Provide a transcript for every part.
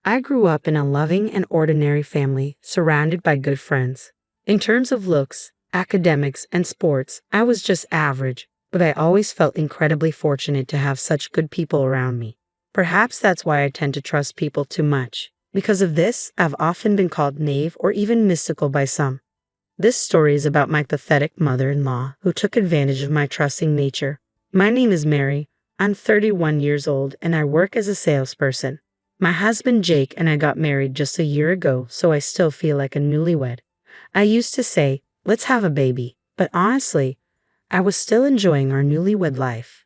I grew up in a loving and ordinary family, surrounded by good friends. In terms of looks, academics, and sports, I was just average, but I always felt incredibly fortunate to have such good people around me. Perhaps that's why I tend to trust people too much. Because of this, I've often been called naive or even mystical by some. This story is about my pathetic mother-in-law who took advantage of my trusting nature. My name is Mary. I'm 31 years old and I work as a salesperson. My husband Jake and I got married just a year ago, so I still feel like a newlywed. I used to say, let's have a baby, but honestly, I was still enjoying our newlywed life.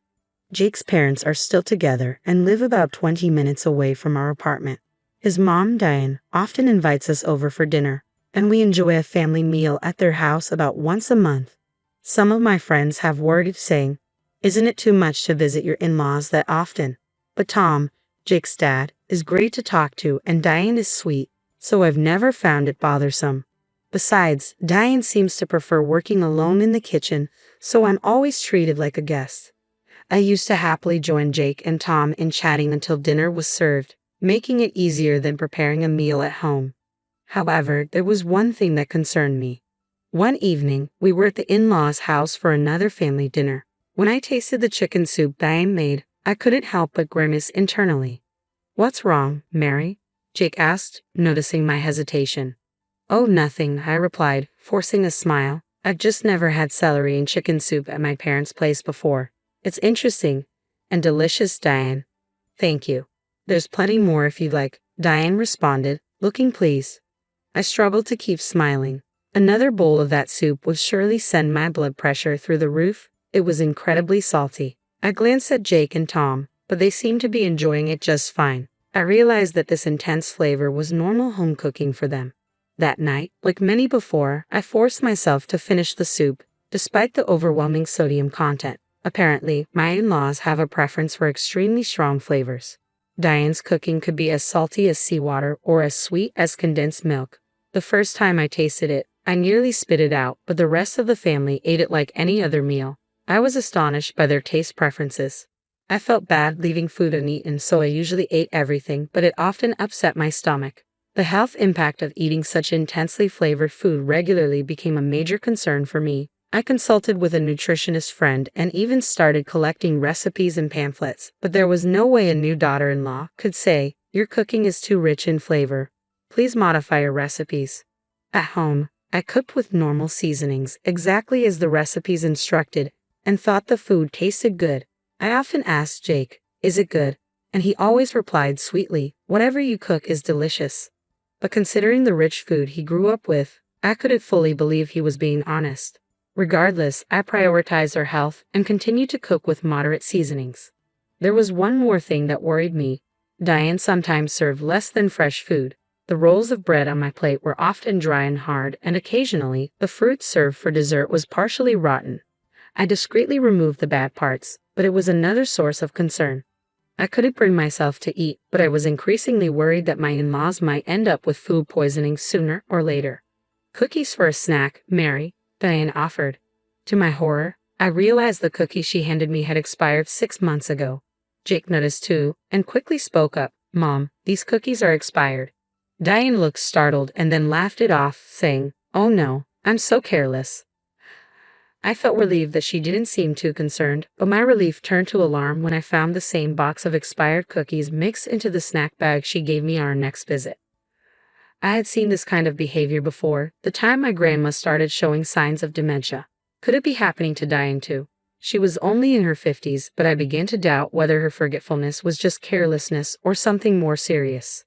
Jake's parents are still together and live about 20 minutes away from our apartment. His mom, Diane, often invites us over for dinner, and we enjoy a family meal at their house about once a month. Some of my friends have worried, saying, isn't it too much to visit your in-laws that often? But Tom, Jake's dad, is great to talk to and Diane is sweet, so I've never found it bothersome. Besides, Diane seems to prefer working alone in the kitchen, so I'm always treated like a guest. I used to happily join Jake and Tom in chatting until dinner was served, making it easier than preparing a meal at home. However, there was one thing that concerned me. One evening, we were at the in-laws' house for another family dinner. When I tasted the chicken soup Diane made, I couldn't help but grimace internally. What's wrong, Mary? Jake asked, noticing my hesitation. Oh, nothing, I replied, forcing a smile. I've just never had celery and chicken soup at my parents' place before. It's interesting and delicious, Diane. Thank you. There's plenty more if you'd like, Diane responded, looking pleased. I struggled to keep smiling. Another bowl of that soup would surely send my blood pressure through the roof. It was incredibly salty. I glanced at Jake and Tom, but they seemed to be enjoying it just fine. I realized that this intense flavor was normal home cooking for them. That night, like many before, I forced myself to finish the soup, despite the overwhelming sodium content. Apparently, my in-laws have a preference for extremely strong flavors. Diane's cooking could be as salty as seawater or as sweet as condensed milk. The first time I tasted it, I nearly spit it out, but the rest of the family ate it like any other meal. I was astonished by their taste preferences. I felt bad leaving food uneaten, so I usually ate everything, but it often upset my stomach. The health impact of eating such intensely flavored food regularly became a major concern for me. I consulted with a nutritionist friend and even started collecting recipes and pamphlets, but there was no way a new daughter-in-law could say, your cooking is too rich in flavor. Please modify your recipes. At home, I cooked with normal seasonings, exactly as the recipes instructed, and thought the food tasted good. I often asked Jake, is it good? And he always replied sweetly, whatever you cook is delicious. But considering the rich food he grew up with, I couldn't fully believe he was being honest. Regardless, I prioritized our health and continued to cook with moderate seasonings. There was one more thing that worried me. Diane sometimes served less than fresh food. The rolls of bread on my plate were often dry and hard, and occasionally, the fruit served for dessert was partially rotten. I discreetly removed the bad parts, but it was another source of concern. I couldn't bring myself to eat, but I was increasingly worried that my in-laws might end up with food poisoning sooner or later. Cookies for a snack, Mary, Diane offered. To my horror, I realized the cookies she handed me had expired 6 months ago. Jake noticed too, and quickly spoke up, Mom, these cookies are expired. Diane looked startled and then laughed it off, saying, oh no, I'm so careless. I felt relieved that she didn't seem too concerned, but my relief turned to alarm when I found the same box of expired cookies mixed into the snack bag she gave me on our next visit. I had seen this kind of behavior before, the time my grandma started showing signs of dementia. Could it be happening to Diane too? She was only in her 50s, but I began to doubt whether her forgetfulness was just carelessness or something more serious.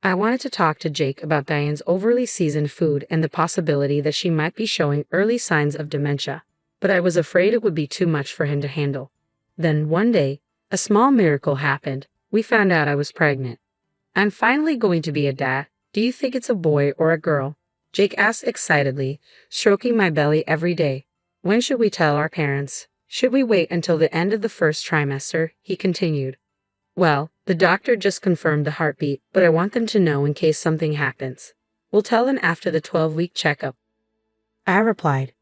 I wanted to talk to Jake about Diane's overly seasoned food and the possibility that she might be showing early signs of dementia, but I was afraid it would be too much for him to handle. Then one day, a small miracle happened. We found out I was pregnant. I'm finally going to be a dad. Do you think it's a boy or a girl? Jake asked excitedly, stroking my belly every day. When should we tell our parents? Should we wait until the end of the first trimester? He continued. Well, the doctor just confirmed the heartbeat, but I want them to know in case something happens. We'll tell them after the 12-week checkup. I replied,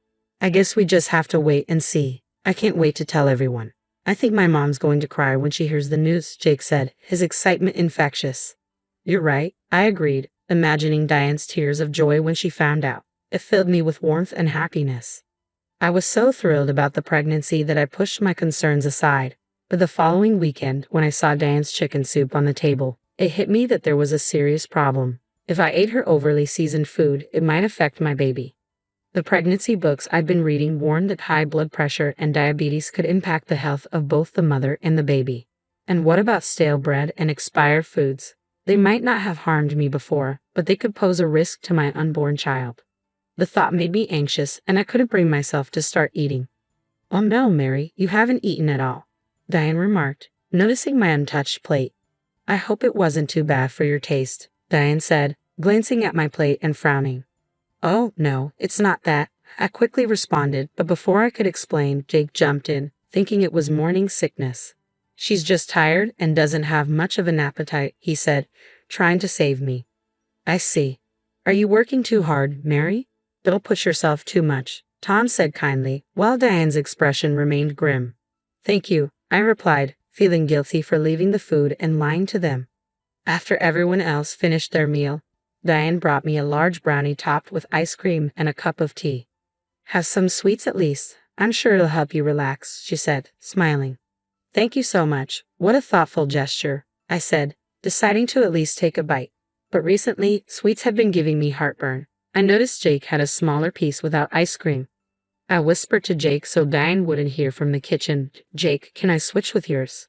I guess we just have to wait and see. I can't wait to tell everyone. I think my mom's going to cry when she hears the news, Jake said, his excitement infectious. You're right, I agreed, imagining Diane's tears of joy when she found out. It filled me with warmth and happiness. I was so thrilled about the pregnancy that I pushed my concerns aside. But the following weekend, when I saw Diane's chicken soup on the table, it hit me that there was a serious problem. If I ate her overly seasoned food, it might affect my baby. The pregnancy books I'd been reading warned that high blood pressure and diabetes could impact the health of both the mother and the baby. And what about stale bread and expired foods? They might not have harmed me before, but they could pose a risk to my unborn child. The thought made me anxious, and I couldn't bring myself to start eating. Oh no, Mary, you haven't eaten at all, Diane remarked, noticing my untouched plate. I hope it wasn't too bad for your taste, Diane said, glancing at my plate and frowning. Oh, no, it's not that, I quickly responded, but before I could explain, Jake jumped in, thinking it was morning sickness. She's just tired and doesn't have much of an appetite, he said, trying to save me. I see. Are you working too hard, Mary? Don't push yourself too much, Tom said kindly, while Diane's expression remained grim. Thank you, I replied, feeling guilty for leaving the food and lying to them. After everyone else finished their meal, Diane brought me a large brownie topped with ice cream and a cup of tea. Have some sweets at least. I'm sure it'll help you relax, she said, smiling. Thank you so much. What a thoughtful gesture, I said, deciding to at least take a bite. But recently, sweets have been giving me heartburn. I noticed Jake had a smaller piece without ice cream. I whispered to Jake so Diane wouldn't hear from the kitchen. Jake, can I switch with yours?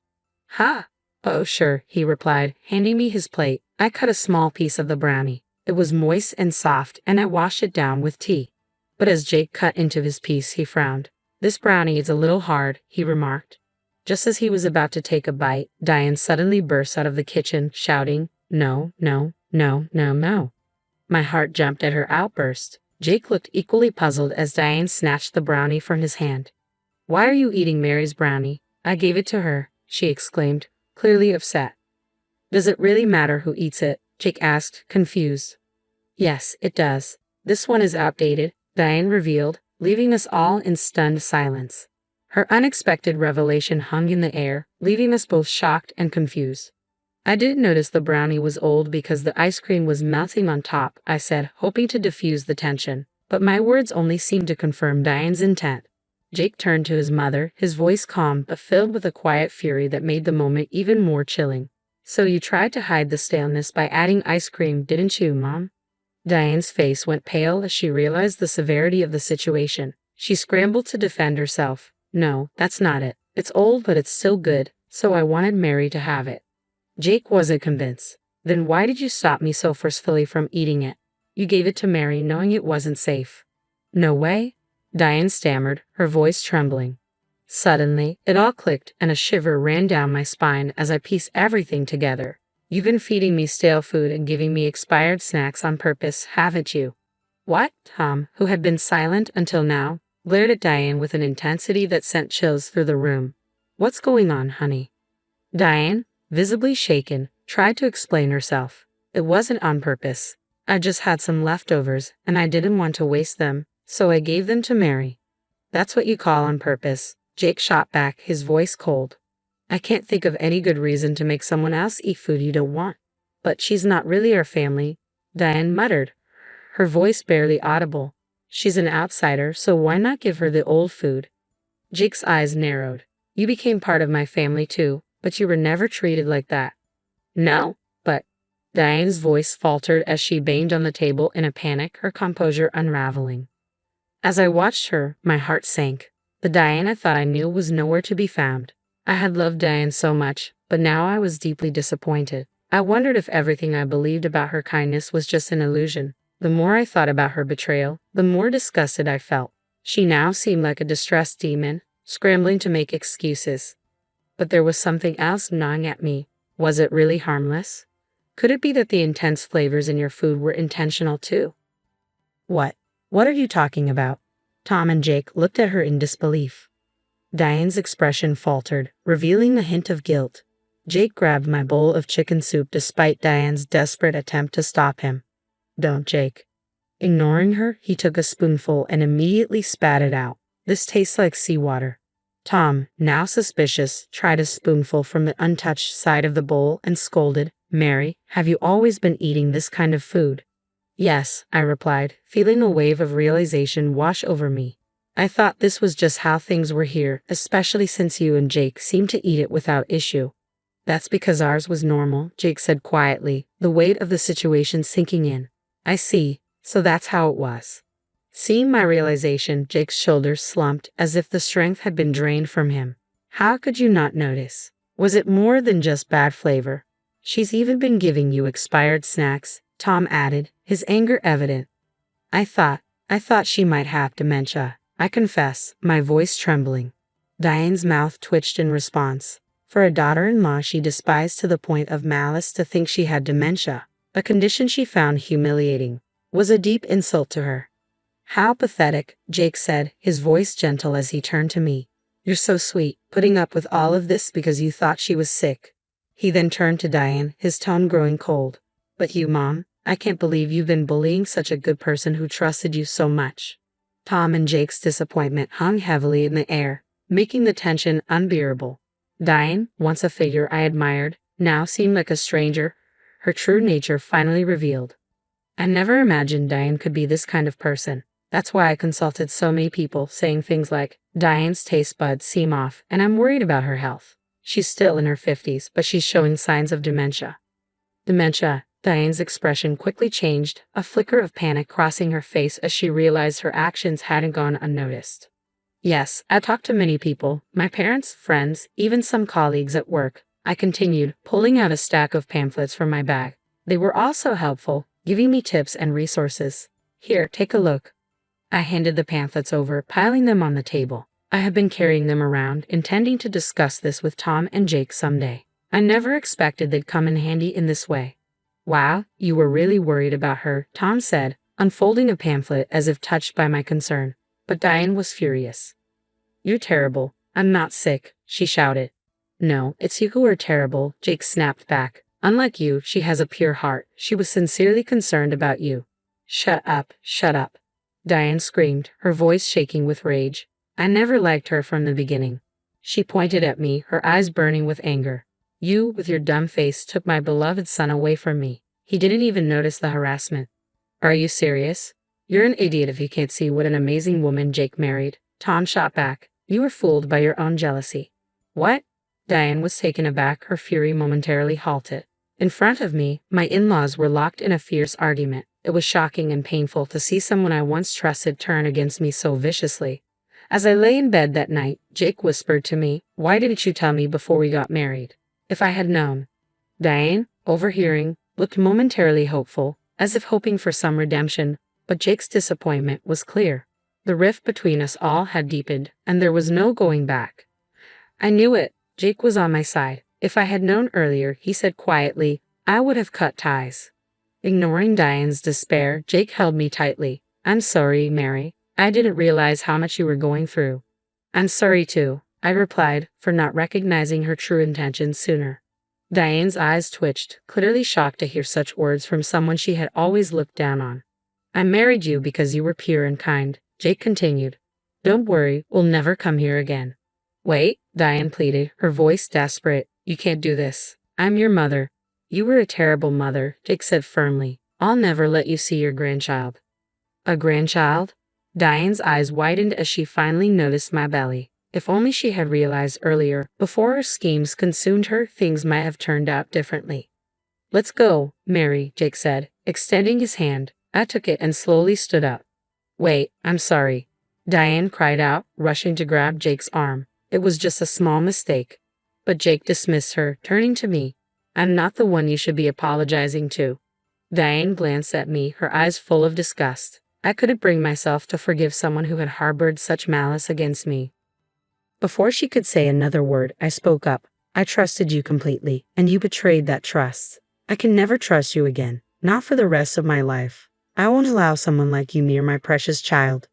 Ha! Oh, sure, he replied, handing me his plate. I cut a small piece of the brownie. It was moist and soft, and I washed it down with tea. But as Jake cut into his piece, he frowned. This brownie is a little hard, he remarked. Just as he was about to take a bite, Diane suddenly burst out of the kitchen, shouting, No, no, no, no, no. My heart jumped at her outburst. Jake looked equally puzzled as Diane snatched the brownie from his hand. Why are you eating Mary's brownie? I gave it to her, she exclaimed, clearly upset. Does it really matter who eats it? Jake asked, confused. Yes, it does. This one is outdated, Diane revealed, leaving us all in stunned silence. Her unexpected revelation hung in the air, leaving us both shocked and confused. I didn't notice the brownie was old because the ice cream was melting on top, I said, hoping to diffuse the tension. But my words only seemed to confirm Diane's intent. Jake turned to his mother, his voice calm but filled with a quiet fury that made the moment even more chilling. So you tried to hide the staleness by adding ice cream, didn't you, Mom? Diane's face went pale as she realized the severity of the situation. She scrambled to defend herself. No, that's not it. It's old, but it's still good, so I wanted Mary to have it. Jake wasn't convinced. Then why did you stop me so forcefully from eating it? You gave it to Mary knowing it wasn't safe. No way, Diane stammered, her voice trembling. Suddenly, it all clicked and a shiver ran down my spine as I pieced everything together. You've been feeding me stale food and giving me expired snacks on purpose, haven't you? What? Tom, who had been silent until now, glared at Diane with an intensity that sent chills through the room. What's going on, honey? Diane, visibly shaken, tried to explain herself. It wasn't on purpose. I just had some leftovers, and I didn't want to waste them, so I gave them to Mary. That's what you call on purpose, Jake shot back, his voice cold. I can't think of any good reason to make someone else eat food you don't want. But she's not really our family, Diane muttered, her voice barely audible. She's an outsider, so why not give her the old food? Jake's eyes narrowed. You became part of my family too, but you were never treated like that. No, but... Diane's voice faltered as she banged on the table in a panic, her composure unraveling. As I watched her, my heart sank. The Diane I thought I knew was nowhere to be found. I had loved Diane so much, but now I was deeply disappointed. I wondered if everything I believed about her kindness was just an illusion. The more I thought about her betrayal, the more disgusted I felt. She now seemed like a distressed demon, scrambling to make excuses. But there was something else gnawing at me. Was it really harmless? Could it be that the intense flavors in your food were intentional too? What? What are you talking about? Tom and Jake looked at her in disbelief. Diane's expression faltered, revealing a hint of guilt. Jake grabbed my bowl of chicken soup despite Diane's desperate attempt to stop him. Don't, Jake. Ignoring her, he took a spoonful and immediately spat it out. This tastes like seawater. Tom, now suspicious, tried a spoonful from the untouched side of the bowl and scolded, Mary, have you always been eating this kind of food? Yes, I replied, feeling a wave of realization wash over me. I thought this was just how things were here, especially since you and Jake seemed to eat it without issue. That's because ours was normal, Jake said quietly, the weight of the situation sinking in. I see, so that's how it was. Seeing my realization, Jake's shoulders slumped as if the strength had been drained from him. How could you not notice? Was it more than just bad flavor? She's even been giving you expired snacks, Tom added, his anger evident. I thought she might have dementia, I confess, my voice trembling. Diane's mouth twitched in response. For a daughter-in-law she despised to the point of malice to think she had dementia, a condition she found humiliating, was a deep insult to her. How pathetic, Jake said, his voice gentle as he turned to me. You're so sweet, putting up with all of this because you thought she was sick. He then turned to Diane, his tone growing cold. But you, Mom, I can't believe you've been bullying such a good person who trusted you so much. Tom and Jake's disappointment hung heavily in the air, making the tension unbearable. Diane, once a figure I admired, now seemed like a stranger, her true nature finally revealed. I never imagined Diane could be this kind of person. That's why I consulted so many people, saying things like, Diane's taste buds seem off, and I'm worried about her health. She's still in her 50s, but she's showing signs of dementia. Dementia, Diane's expression quickly changed, a flicker of panic crossing her face as she realized her actions hadn't gone unnoticed. Yes, I talked to many people, my parents, friends, even some colleagues at work. I continued, pulling out a stack of pamphlets from my bag. They were also helpful, giving me tips and resources. Here, take a look. I handed the pamphlets over, piling them on the table. I have been carrying them around, intending to discuss this with Tom and Jake someday. I never expected they'd come in handy in this way. Wow, you were really worried about her, Tom said, unfolding a pamphlet as if touched by my concern. But Diane was furious. You're terrible. I'm not sick, she shouted. No, it's you who are terrible, Jake snapped back. Unlike you, she has a pure heart. She was sincerely concerned about you. Shut up, shut up. Diane screamed, her voice shaking with rage. I never liked her from the beginning. She pointed at me, her eyes burning with anger. You, with your dumb face, took my beloved son away from me. He didn't even notice the harassment. Are you serious? You're an idiot if you can't see what an amazing woman Jake married. Tom shot back. You were fooled by your own jealousy. What? Diane was taken aback, her fury momentarily halted. In front of me, my in-laws were locked in a fierce argument. It was shocking and painful to see someone I once trusted turn against me so viciously. As I lay in bed that night, Jake whispered to me, Why didn't you tell me before we got married? If I had known. Diane, overhearing, looked momentarily hopeful, as if hoping for some redemption, but Jake's disappointment was clear. The rift between us all had deepened, and there was no going back. I knew it. Jake was on my side. If I had known earlier, he said quietly, I would have cut ties. Ignoring Diane's despair, Jake held me tightly. I'm sorry, Mary. I didn't realize how much you were going through. I'm sorry too, I replied, for not recognizing her true intentions sooner. Diane's eyes twitched, clearly shocked to hear such words from someone she had always looked down on. I married you because you were pure and kind, Jake continued. Don't worry, we'll never come here again. Wait, Diane pleaded, her voice desperate. You can't do this. I'm your mother. You were a terrible mother, Jake said firmly. I'll never let you see your grandchild. A grandchild? Diane's eyes widened as she finally noticed my belly. If only she had realized earlier, before her schemes consumed her, things might have turned out differently. Let's go, Mary, Jake said, extending his hand. I took it and slowly stood up. Wait, I'm sorry. Diane cried out, rushing to grab Jake's arm. It was just a small mistake. But Jake dismissed her, turning to me. I'm not the one you should be apologizing to. Diane glanced at me, her eyes full of disgust. I couldn't bring myself to forgive someone who had harbored such malice against me. Before she could say another word, I spoke up. I trusted you completely, and you betrayed that trust. I can never trust you again, not for the rest of my life. I won't allow someone like you near my precious child.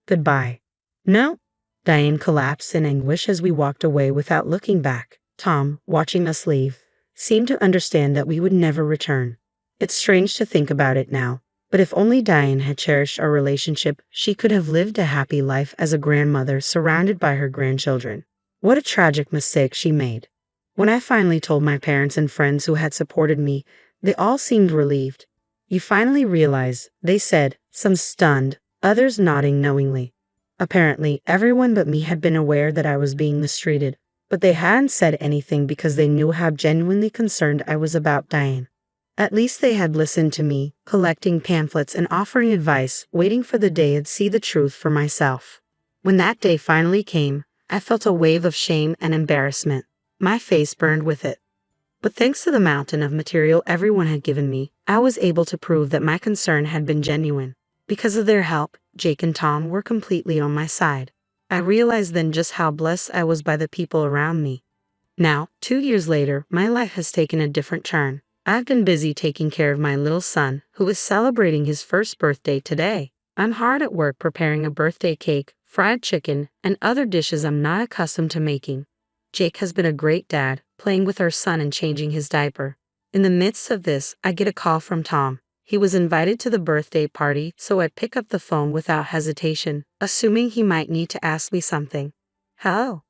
Goodbye. No? Diane collapsed in anguish as we walked away without looking back. Tom, watching us leave, seemed to understand that we would never return. It's strange to think about it now, but if only Diane had cherished our relationship, she could have lived a happy life as a grandmother surrounded by her grandchildren. What a tragic mistake she made. When I finally told my parents and friends who had supported me, they all seemed relieved. You finally realize, they said, some stunned, others nodding knowingly. Apparently, everyone but me had been aware that I was being mistreated, but they hadn't said anything because they knew how genuinely concerned I was about Diane. At least they had listened to me, collecting pamphlets and offering advice, waiting for the day I'd see the truth for myself. When that day finally came, I felt a wave of shame and embarrassment. My face burned with it. But thanks to the mountain of material everyone had given me, I was able to prove that my concern had been genuine. Because of their help, Jake and Tom were completely on my side. I realized then just how blessed I was by the people around me. Now, 2 years later, my life has taken a different turn. I've been busy taking care of my little son, who is celebrating his first birthday today. I'm hard at work preparing a birthday cake, fried chicken, and other dishes I'm not accustomed to making. Jake has been a great dad, playing with our son and changing his diaper. In the midst of this, I get a call from Tom. He was invited to the birthday party, so I pick up the phone without hesitation, assuming he might need to ask me something. "Hello,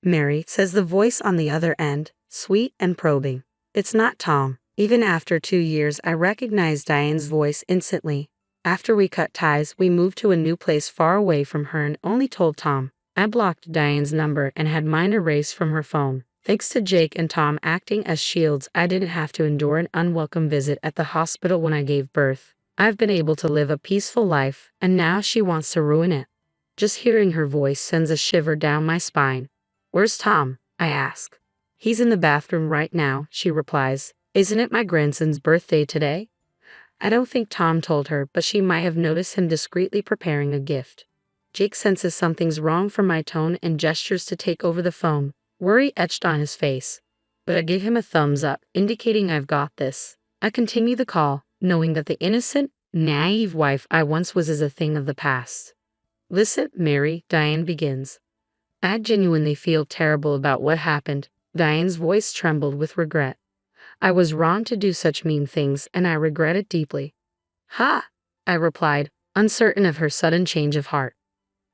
Mary," says the voice on the other end, sweet and probing. It's not Tom. Even after 2 years, I recognize Diane's voice instantly. After we cut ties, we moved to a new place far away from her and only told Tom. I blocked Diane's number and had mine erased from her phone. Thanks to Jake and Tom acting as shields, I didn't have to endure an unwelcome visit at the hospital when I gave birth. I've been able to live a peaceful life, and now she wants to ruin it. Just hearing her voice sends a shiver down my spine. "Where's Tom?" I ask. "He's in the bathroom right now," she replies. "Isn't it my grandson's birthday today?" I don't think Tom told her, but she might have noticed him discreetly preparing a gift. Jake senses something's wrong from my tone and gestures to take over the phone, worry etched on his face. But I give him a thumbs up, indicating I've got this. I continue the call, knowing that the innocent, naive wife I once was is a thing of the past. "Listen, Mary," Diane begins. I genuinely feel terrible about what happened. Diane's voice trembled with regret. "I was wrong to do such mean things, and I regret it deeply." "Ha!" I replied, uncertain of her sudden change of heart.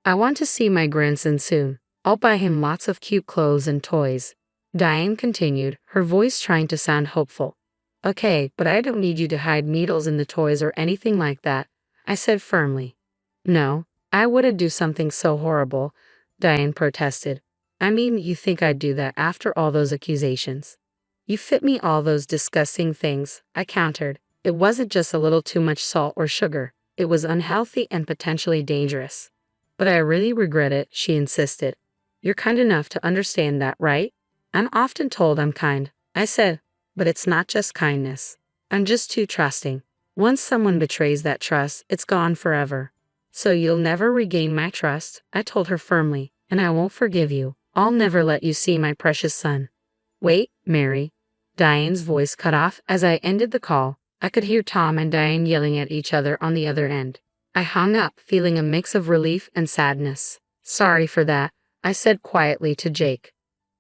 "I want to see my grandson soon. I'll buy him lots of cute clothes and toys." Diane continued, her voice trying to sound hopeful. "Okay, but I don't need you to hide needles in the toys or anything like that," I said firmly. "No, I wouldn't do something so horrible," Diane protested. "I mean, you think I'd do that after all those accusations?" "You fit me all those disgusting things," I countered. "It wasn't just a little too much salt or sugar. It was unhealthy and potentially dangerous." "But I really regret it," she insisted. "You're kind enough to understand that, right?" "I'm often told I'm kind," I said, "but it's not just kindness. I'm just too trusting. Once someone betrays that trust, it's gone forever." "So you'll never regain my trust," I told her firmly, "and I won't forgive you. I'll never let you see my precious son." "Wait, Mary." Diane's voice cut off as I ended the call. I could hear Tom and Diane yelling at each other on the other end. I hung up, feeling a mix of relief and sadness. "Sorry for that," I said quietly to Jake.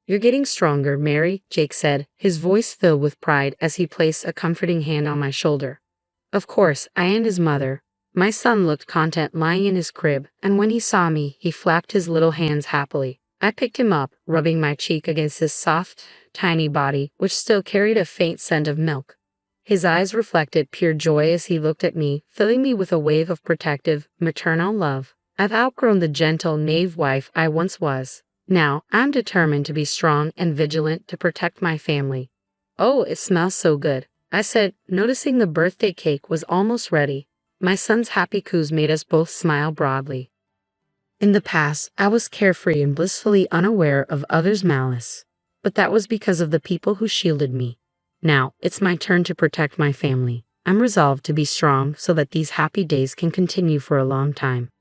"You're getting stronger, Mary," Jake said, his voice filled with pride as he placed a comforting hand on my shoulder. Of course, I and his mother. My son looked content lying in his crib, and when he saw me, he flapped his little hands happily. I picked him up, rubbing my cheek against his soft, tiny body, which still carried a faint scent of milk. His eyes reflected pure joy as he looked at me, filling me with a wave of protective, maternal love. I've outgrown the gentle, naive wife I once was. Now, I'm determined to be strong and vigilant to protect my family. "Oh, it smells so good," I said, noticing the birthday cake was almost ready. My son's happy coos made us both smile broadly. In the past, I was carefree and blissfully unaware of others' malice. But that was because of the people who shielded me. Now, it's my turn to protect my family. I'm resolved to be strong so that these happy days can continue for a long time.